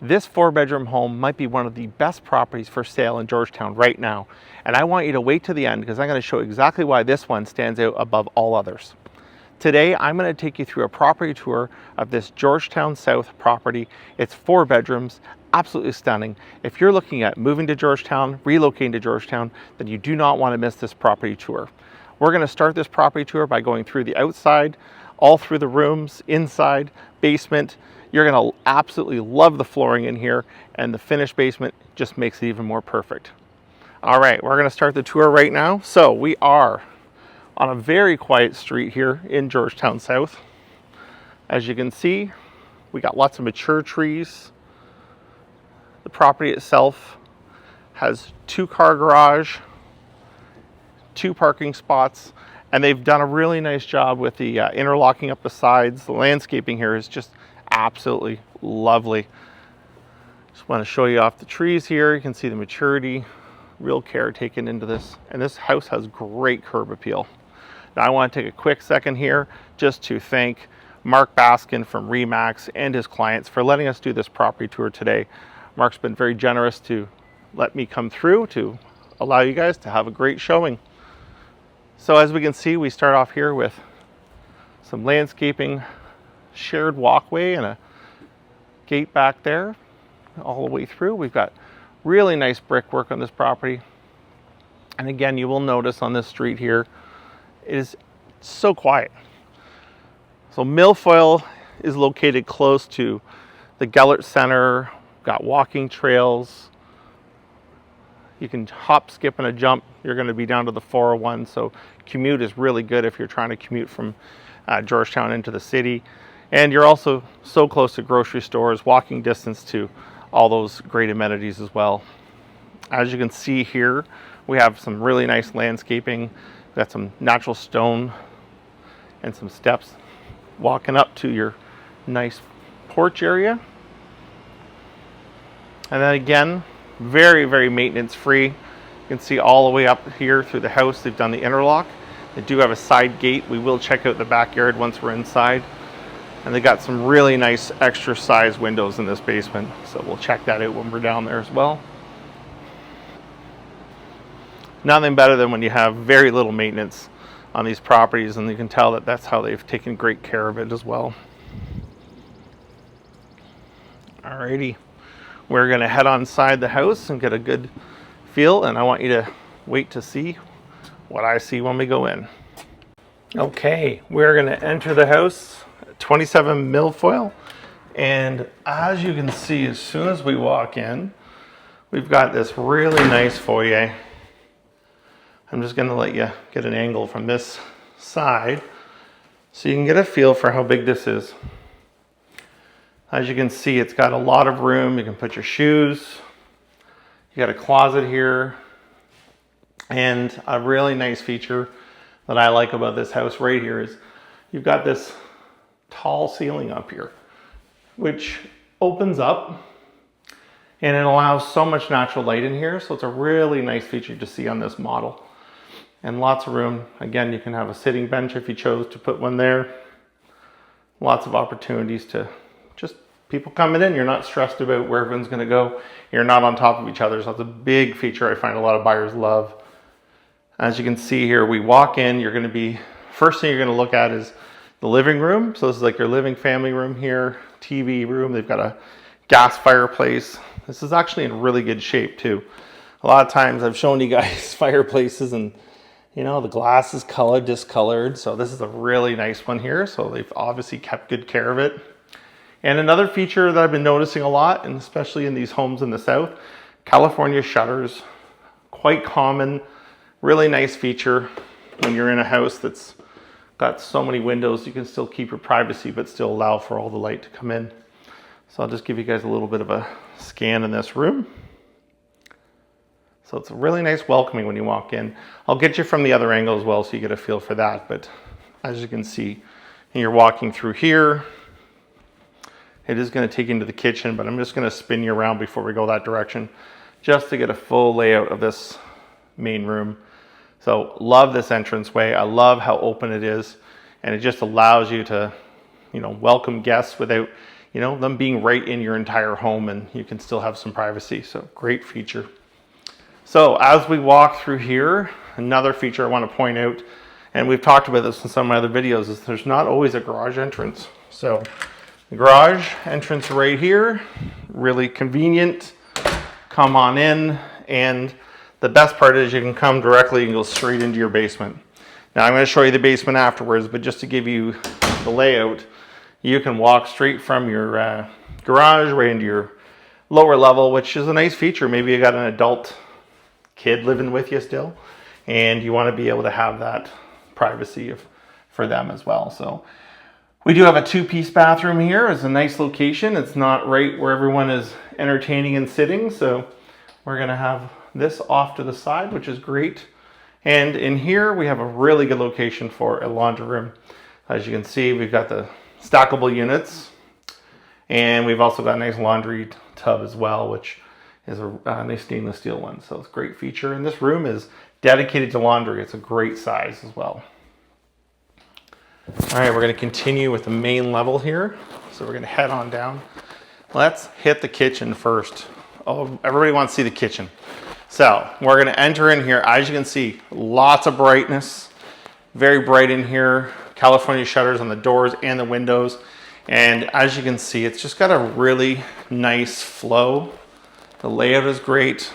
This 4-bedroom home might be one of the best properties for sale in Georgetown right now. And I want you to wait to the end because I'm going to show exactly why this one stands out above all others. Today, I'm going to take you through a property tour of this Georgetown South property. It's 4 bedrooms, absolutely stunning. If you're looking at moving to Georgetown, relocating to Georgetown, then you do not want to miss this property tour. We're going to start this property tour by going through the outside, all through the rooms, inside, basement. You're going to absolutely love the flooring in here, and the finished basement just makes it even more perfect. All right, we're going to start the tour right now. So we are on a very quiet street here in Georgetown South. As you can see, we got lots of mature trees. The property itself has 2-car garage, 2 parking spots, and they've done a really nice job with the interlocking up the sides. The landscaping here is just absolutely lovely. Just want to show you off the trees here. You can see the maturity, real care taken into this, and this house has great curb appeal. Now I want to take a quick second here just to thank Mark Baskin from Remax and his clients for letting us do this property tour today. Mark's been very generous to let me come through to allow you guys to have a great showing. So as we can see, we start off here with some landscaping, shared walkway and a gate back there all the way through. We've got really nice brickwork on this property. And again, you will notice on this street here, it is so quiet. So Milfoil is located close to the Gellert Center, got walking trails. You can hop, skip, and a jump. You're going to be down to the 401, so commute is really good if you're trying to commute from Georgetown into the city. And you're also so close to grocery stores, walking distance to all those great amenities as well. As you can see here, we have some really nice landscaping. We've got some natural stone and some steps walking up to your nice porch area. And then again, very, very maintenance free. You can see all the way up here through the house, they've done the interlock. They do have a side gate. We will check out the backyard once we're inside. And they got some really nice extra size windows in this basement. So we'll check that out when we're down there as well. Nothing better than when you have very little maintenance on these properties, and you can tell that that's how they've taken great care of it as well. Alrighty. We're going to head on inside the house and get a good feel, and I want you to wait to see what I see when we go in. Okay, we're going to enter the house, 27 Milfoil, and as you can see, as soon as we walk in, we've got this really nice foyer. I'm just going to let you get an angle from this side so you can get a feel for how big this is. As you can see, it's got a lot of room. You can put your shoes. You got a closet here. And a really nice feature that I like about this house right here is you've got this tall ceiling up here, which opens up and it allows so much natural light in here. So it's a really nice feature to see on this model. And lots of room. Again, you can have a sitting bench if you chose to put one there. Lots of opportunities to just people coming in. You're not stressed about where everyone's going to go. You're not on top of each other. So that's a big feature I find a lot of buyers love. As you can see here, we walk in, you're going to be, first thing you're going to look at is the living room. So this is like your living family room here, TV room. They've got a gas fireplace. This is actually in really good shape too. A lot of times I've shown you guys fireplaces and you know, the glass is colored, discolored. So this is a really nice one here. So they've obviously kept good care of it. And another feature that I've been noticing a lot, and especially in these homes in the South, California shutters, quite common, really nice feature when you're in a house that's got so many windows. You can still keep your privacy, but still allow for all the light to come in. So I'll just give you guys a little bit of a scan in this room. So it's really nice welcoming when you walk in. I'll get you from the other angle as well so you get a feel for that. But as you can see, you're walking through here. It is going to take you into the kitchen, but I'm just going to spin you around before we go that direction just to get a full layout of this main room. So love this entranceway. I love how open it is, and it just allows you to, welcome guests without, you know, them being right in your entire home, and you can still have some privacy. So great feature. So as we walk through here, another feature I want to point out, and we've talked about this in some of my other videos, is there's not always a garage entrance. So the garage entrance right here, really convenient. Come on in, and the best part is you can come directly and go straight into your basement. Now I'm going to show you the basement afterwards, but just to give you the layout, you can walk straight from your garage right into your lower level, which is a nice feature. Maybe you got an adult kid living with you still, and you want to be able to have that privacy for them as well. So we do have a 2-piece bathroom here. It's a nice location. It's not right where everyone is entertaining and sitting, so we're going to have this off to the side, which is great. And in here we have a really good location for a laundry room. As you can see, we've got the stackable units, and we've also got a nice laundry tub as well, which is a nice stainless steel one. So it's a great feature. And this room is dedicated to laundry. It's a great size as well. All right, we're going to continue with the main level here. So we're going to head on down. Let's hit the kitchen first. Oh, everybody wants to see the kitchen. So we're going to enter in here. As you can see, lots of brightness, very bright in here. California shutters on the doors and the windows. And as you can see, it's just got a really nice flow. The layout is great.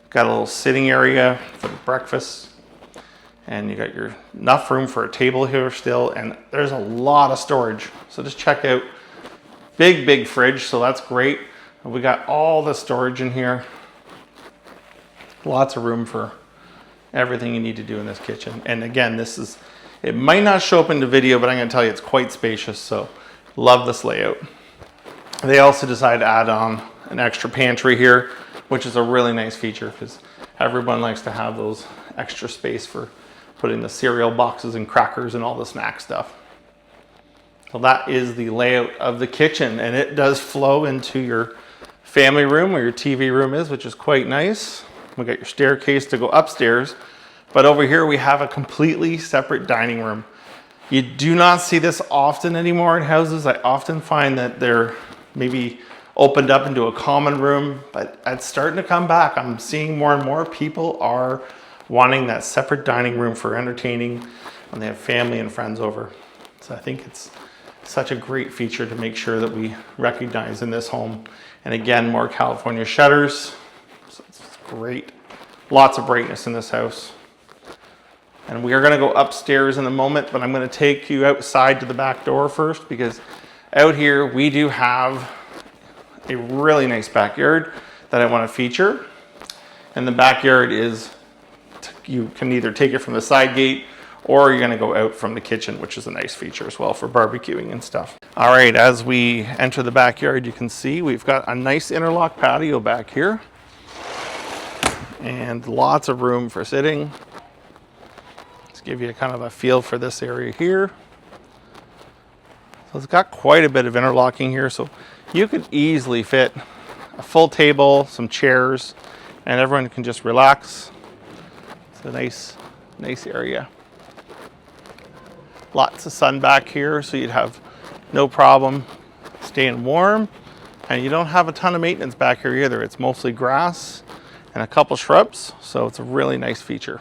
Got a little sitting area for breakfast. And you got your enough room for a table here still. And there's a lot of storage. So just check out, big fridge. So that's great. And we got all the storage in here. Lots of room for everything you need to do in this kitchen. And again, it might not show up in the video, but I'm going to tell you it's quite spacious. So love this layout. They also decided to add on an extra pantry here, which is a really nice feature because everyone likes to have those extra space for putting the cereal boxes and crackers and all the snack stuff. So that is the layout of the kitchen, and it does flow into your family room where your TV room is, which is quite nice. We got your staircase to go upstairs, but over here we have a completely separate dining room. You do not see this often anymore in houses. I often find that they're maybe opened up into a common room, but it's starting to come back. I'm seeing more and more people are wanting that separate dining room for entertaining when they have family and friends over. So I think it's such a great feature to make sure that we recognize in this home. And again, more California shutters. So it's great. Lots of brightness in this house. And we are going to go upstairs in a moment, but I'm going to take you outside to the back door first, because out here we do have a really nice backyard that I want to feature. And the backyard is, you can either take it from the side gate or you're going to go out from the kitchen, which is a nice feature as well for barbecuing and stuff. All right, as we enter the backyard, you can see we've got a nice interlock patio back here and lots of room for sitting. Let's give you kind of a feel for this area here. So it's got quite a bit of interlocking here, so you could easily fit a full table, some chairs, and everyone can just relax. It's a nice area. Lots of sun back here, so you'd have no problem staying warm. And you don't have a ton of maintenance back here either. It's mostly grass and a couple shrubs, so it's a really nice feature.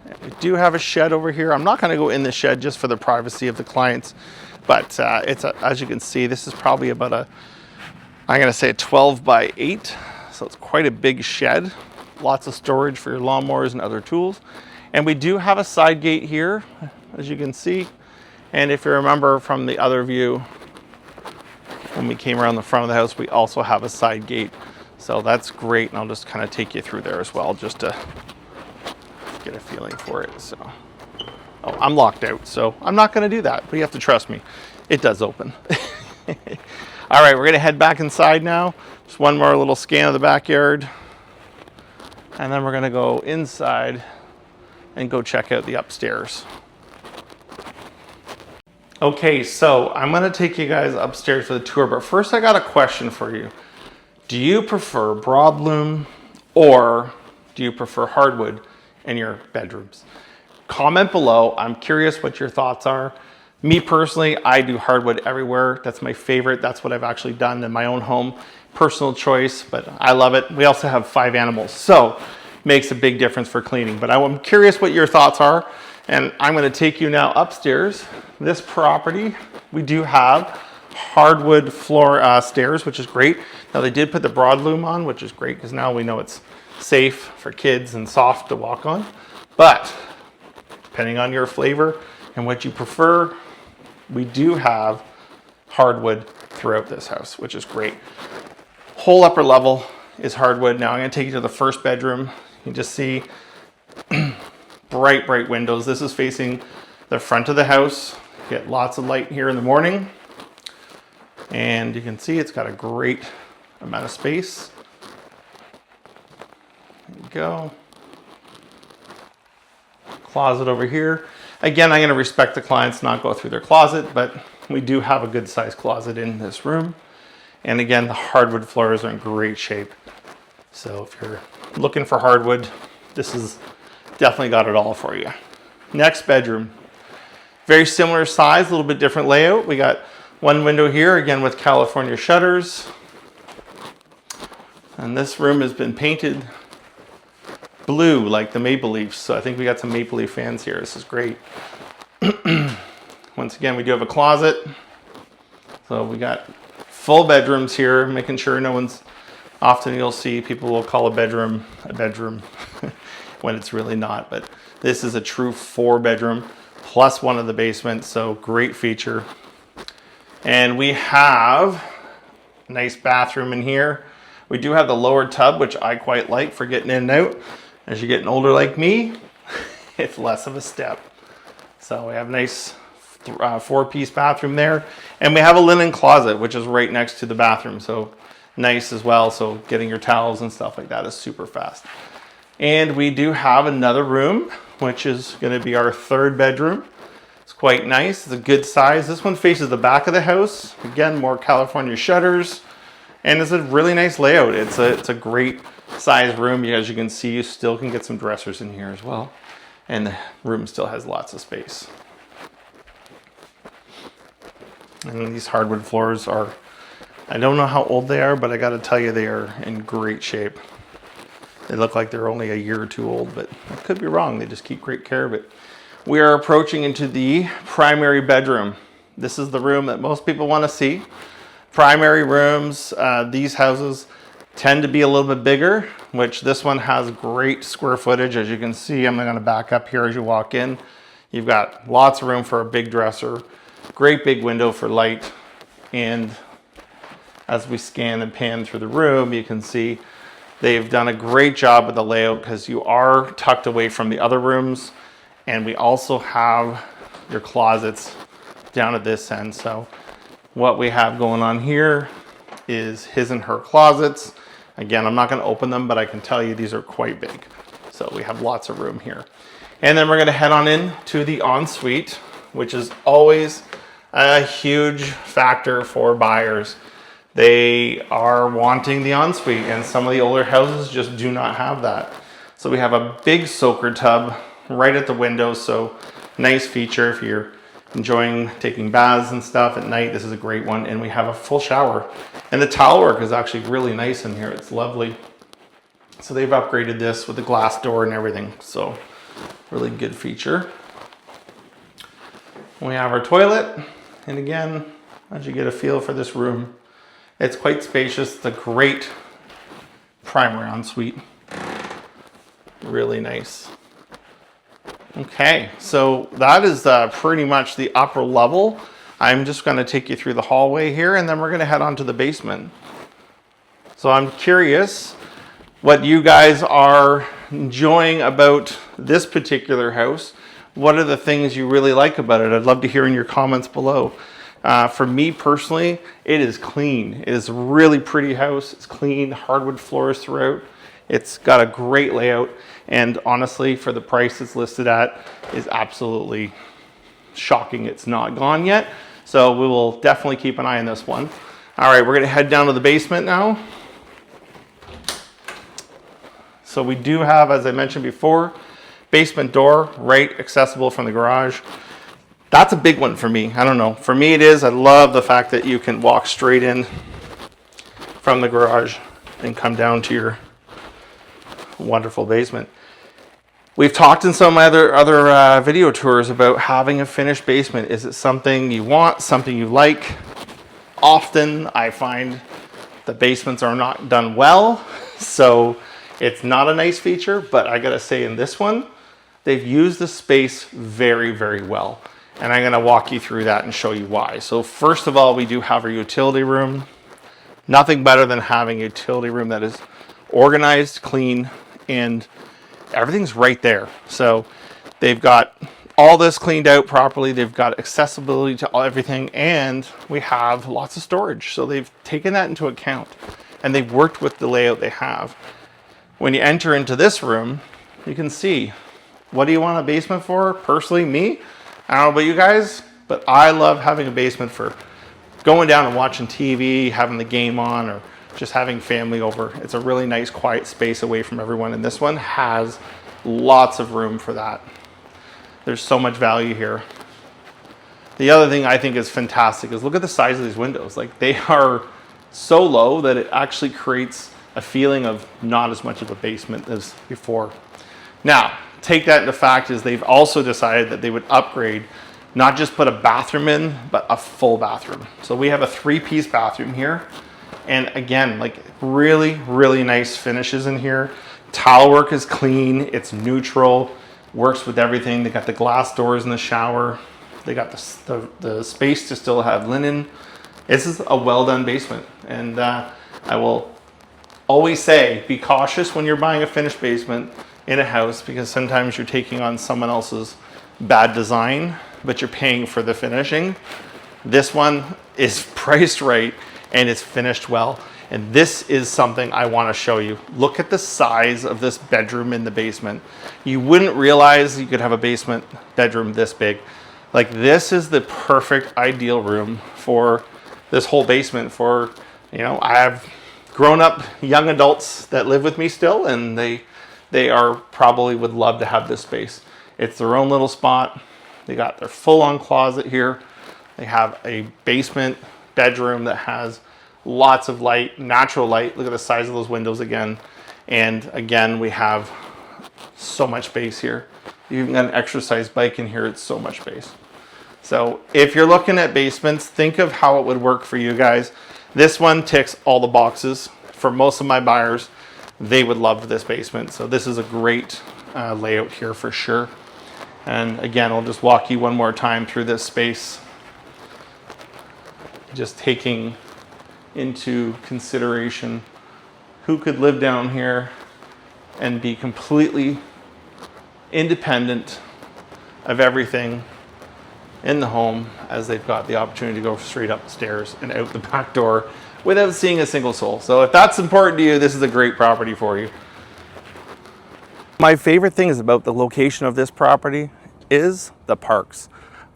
And we do have a shed over here. I'm not going to go in the shed just for the privacy of the clients, but as you can see, this is probably about I'm going to say a 12 by 8, so it's quite a big shed. Lots of storage for your lawnmowers and other tools. And we do have a side gate here, as you can see. And if you remember from the other view, when we came around the front of the house, we also have a side gate. So that's great, and I'll just kind of take you through there as well, just to get a feeling for it. So, oh, I'm locked out, so I'm not going to do that, but you have to trust me. It does open. All right, we're going to head back inside now. Just one more little scan of the backyard. And then we're going to go inside and go check out the upstairs. Okay, so I'm going to take you guys upstairs for the tour, but first I got a question for you. Do you prefer broadloom or do you prefer hardwood in your bedrooms? Comment below. I'm curious what your thoughts are. Me personally, I do hardwood everywhere. That's my favorite. That's what I've actually done in my own home. Personal choice, but I love it. We also have 5 animals, so makes a big difference for cleaning. But I'm curious what your thoughts are, and I'm going to take you now upstairs. This property, we do have hardwood floor stairs, which is great. Now they did put the broadloom on, which is great because now we know it's safe for kids and soft to walk on. But depending on your flavor and what you prefer, we do have hardwood throughout this house, which is great. Whole upper level is hardwood. Now I'm going to take you to the first bedroom. You can just see bright windows. This is facing the front of the house. You get lots of light here in the morning. And you can see it's got a great amount of space. There you go. Closet over here. Again, I'm going to respect the clients, not go through their closet, but we do have a good sized closet in this room. And again, the hardwood floors are in great shape. So if you're looking for hardwood, this is definitely got it all for you. Next bedroom. Very similar size, a little bit different layout. We got one window here, again with California shutters. And this room has been painted blue like the Maple Leafs. So I think we got some Maple Leaf fans here. This is great. Once again, we do have a closet. So we got full bedrooms here, making sure no one's, often you'll see people will call a bedroom when it's really not. But this is a true 4-bedroom plus one of the basement. So great feature. And we have a nice bathroom in here. We do have the lower tub, which I quite like for getting in and out. As you're getting older like me, it's less of a step. So we have a nice 4-piece bathroom there. And we have a linen closet, which is right next to the bathroom. So nice as well. So getting your towels and stuff like that is super fast. And we do have another room, which is going to be our 3rd bedroom. It's quite nice. It's a good size. This one faces the back of the house. Again, more California shutters. And it's a really nice layout. It's a great size room. As you can see, you still can get some dressers in here as well. And the room still has lots of space. And these hardwood floors are, I don't know how old they are, but I got to tell you, they are in great shape. They look like they're only a year or 2 old, but I could be wrong. They just keep great care of it. We are approaching into the primary bedroom. This is the room that most people want to see. Primary rooms, these houses tend to be a little bit bigger, which this one has great square footage. As you can see, I'm going to back up here as you walk in. You've got lots of room for a big dresser, great big window for light. And as we scan and pan through the room, you can see they've done a great job with the layout because you are tucked away from the other rooms. And we also have your closets down at this end. So what we have going on here is his and her closets. Again, I'm not going to open them, but I can tell you these are quite big. So we have lots of room here. And then we're going to head on in to the ensuite, which is always a huge factor for buyers. They are wanting the ensuite, and some of the older houses just do not have that. So we have a big soaker tub right at the window. So nice feature if you're enjoying taking baths and stuff at night. This is a great one. And we have a full shower. And the towel work is actually really nice in here. It's lovely. So they've upgraded this with the glass door and everything. So really good feature. We have our toilet. And again, as you get a feel for this room, it's quite spacious. It's a great primary ensuite. Really nice. Okay, so that is pretty much the upper level. I'm just going to take you through the hallway here, and then we're going to head on to the basement. So I'm curious what you guys are enjoying about this particular house. What are the things you really like about it? I'd love to hear in your comments below. For me personally, it is clean. It is a really pretty house. It's clean, hardwood floors throughout. It's got a great layout, and honestly, for the price it's listed at, is absolutely shocking it's not gone yet. So we will definitely keep an eye on this one. All right, we're gonna head down to the basement now. So we do have, as I mentioned before, basement door, right accessible from the garage. That's a big one for me. I don't know. For me it is. I love the fact that you can walk straight in from the garage and come down to your wonderful basement. We've talked in some of my other video tours about having a finished basement. Is it something you want, something you like? Often I find the basements are not done well, so it's not a nice feature, but I gotta say in this one, they've used the space very, very well. And I'm gonna walk you through that and show you why. So first of all, we do have our utility room. Nothing better than having a utility room that is organized, clean, and everything's right there. So they've got all this cleaned out properly. They've got accessibility to everything, and we have lots of storage. So they've taken that into account, and they've worked with the layout they have. When you enter into this room, you can see, what do you want a basement for? Personally, me, I don't know about you guys, but I love having a basement for going down and watching TV, having the game on, or just having family over. It's a really nice quiet space away from everyone, and this one has lots of room for that. There's so much value here. The other thing I think is fantastic is look at the size of these windows. Like, they are so low that it actually creates a feeling of not as much of a basement as before. Now, take that into fact is they've also decided that they would upgrade, not just put a bathroom in, but a full bathroom. So we have a 3-piece bathroom here. And again, like, really, really nice finishes in here. Tile work is clean, it's neutral, works with everything. They got the glass doors in the shower. They got the space to still have linen. This is a well done basement. And I will always say, be cautious when you're buying a finished basement in a house, because sometimes you're taking on someone else's bad design, but you're paying for the finishing. This one is priced right and it's finished well. And this is something I want to show you. Look at the size of this bedroom in the basement. You wouldn't realize you could have a basement bedroom this big. Like, this is the perfect ideal room for this whole basement. For, you know, I have grown up young adults that live with me still, and they are probably would love to have this space. It's their own little spot. They got their full-on closet here. They have a basement bedroom that has lots of light, natural light. Look at the size of those windows again. And again, we have so much space here. You even got an exercise bike in here. It's so much space. So if you're looking at basements, think of how it would work for you guys. This one ticks all the boxes. For most of my buyers, they would love this basement. So this is a great layout here for sure. And again, I'll just walk you one more time through this space, just taking into consideration who could live down here and be completely independent of everything in the home, as they've got the opportunity to go straight upstairs and out the back door without seeing a single soul. So if that's important to you, this is a great property for you. My favorite things about the location of this property is the parks.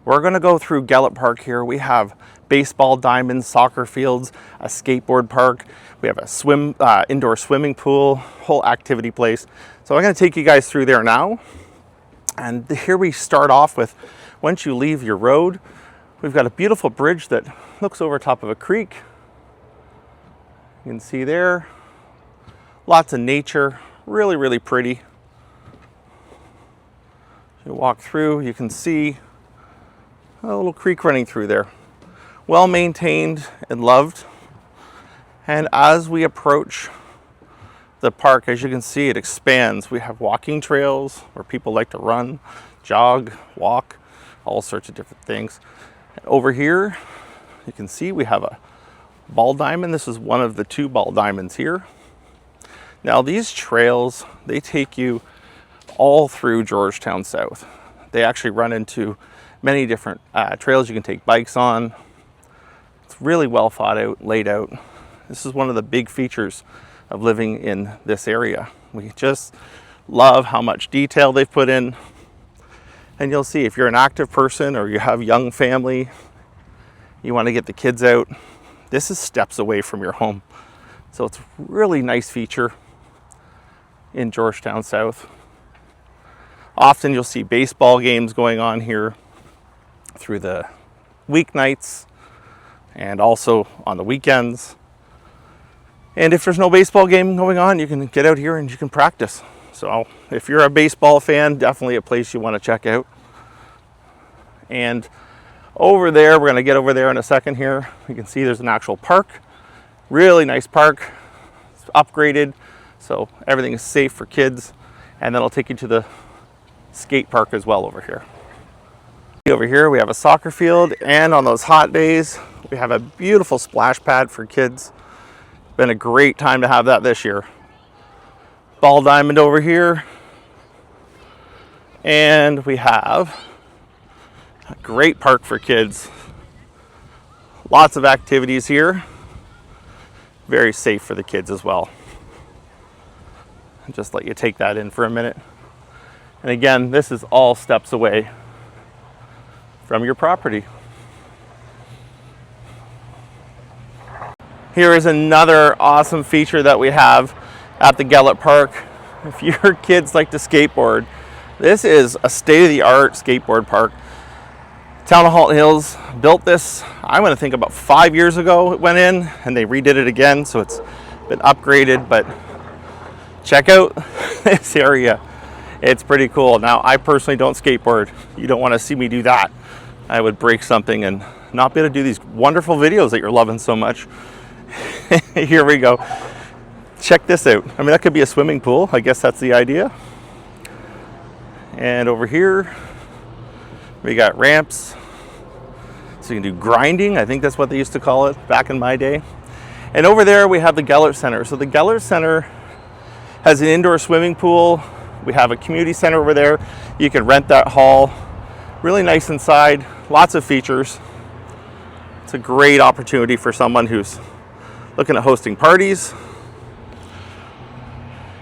We're gonna go through Gellert Park here. We have baseball diamonds, soccer fields, a skateboard park. We have a indoor swimming pool, whole activity place. So I'm gonna take you guys through there now. And here we start off with, once you leave your road, we've got a beautiful bridge that looks over top of a creek. You can see there, lots of nature, really, really pretty. You walk through, you can see a little creek running through there. Well maintained and loved. And as we approach the park, as you can see, it expands. We have walking trails where people like to run, jog, walk, all sorts of different things. And over here, you can see we have a ball diamond. This is one of the 2 ball diamonds here. Now these trails, they take you all through Georgetown South. They actually run into many different trails you can take bikes on. It's really well thought out, laid out. This is one of the big features of living in this area. We just love how much detail they've put in. And you'll see, if you're an active person or you have young family, you want to get the kids out, this is steps away from your home. So it's a really nice feature in Georgetown South. Often you'll see baseball games going on here. through the weeknights and also on the weekends. And if there's no baseball game going on, you can get out here and you can practice. So if you're a baseball fan, definitely a place you want to check out. And over there, we're going to get over there in a second here. You can see there's an actual park. Really nice park. It's upgraded, so everything is safe for kids. And then I'll take you to the skate park as well over here. Over here, we have a soccer field, and on those hot days, we have a beautiful splash pad for kids. Been a great time to have that this year. Ball diamond over here. And we have a great park for kids. Lots of activities here. Very safe for the kids as well. I'll just let you take that in for a minute. And again, this is all steps away from your property. Here is another awesome feature that we have at the Gellert Park. If your kids like to skateboard, this is a state-of-the-art skateboard park. Town of Halton Hills built this, I want to think about 5 years ago it went in, and they redid it again, so it's been upgraded, but check out this area. It's pretty cool. Now, I personally don't skateboard. You don't want to see me do that. I would break something and not be able to do these wonderful videos that you're loving so much. Here we go. Check this out. I mean, that could be a swimming pool. I guess that's the idea. And over here, we got ramps. So you can do grinding. I think that's what they used to call it back in my day. And over there, we have the Gellert Center. So the Gellert Center has an indoor swimming pool. We have a community center over there. You can rent that hall. Really nice inside. Lots of features. It's a great opportunity for someone who's looking at hosting parties.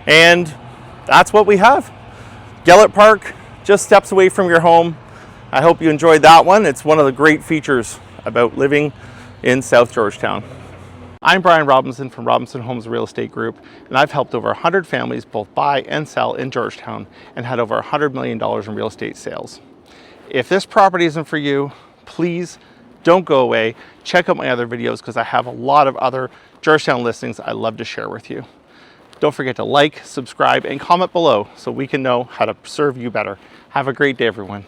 And that's what we have. Gellert Park, just steps away from your home. I hope you enjoyed that one. It's one of the great features about living in South Georgetown. I'm Brian Robinson from Robinson Homes Real Estate Group, and I've helped over 100 families both buy and sell in Georgetown and had over $100 million in real estate sales. If this property isn't for you, please don't go away. Check out my other videos because I have a lot of other Georgetown listings I love to share with you. Don't forget to like, subscribe, and comment below so we can know how to serve you better. Have a great day, everyone.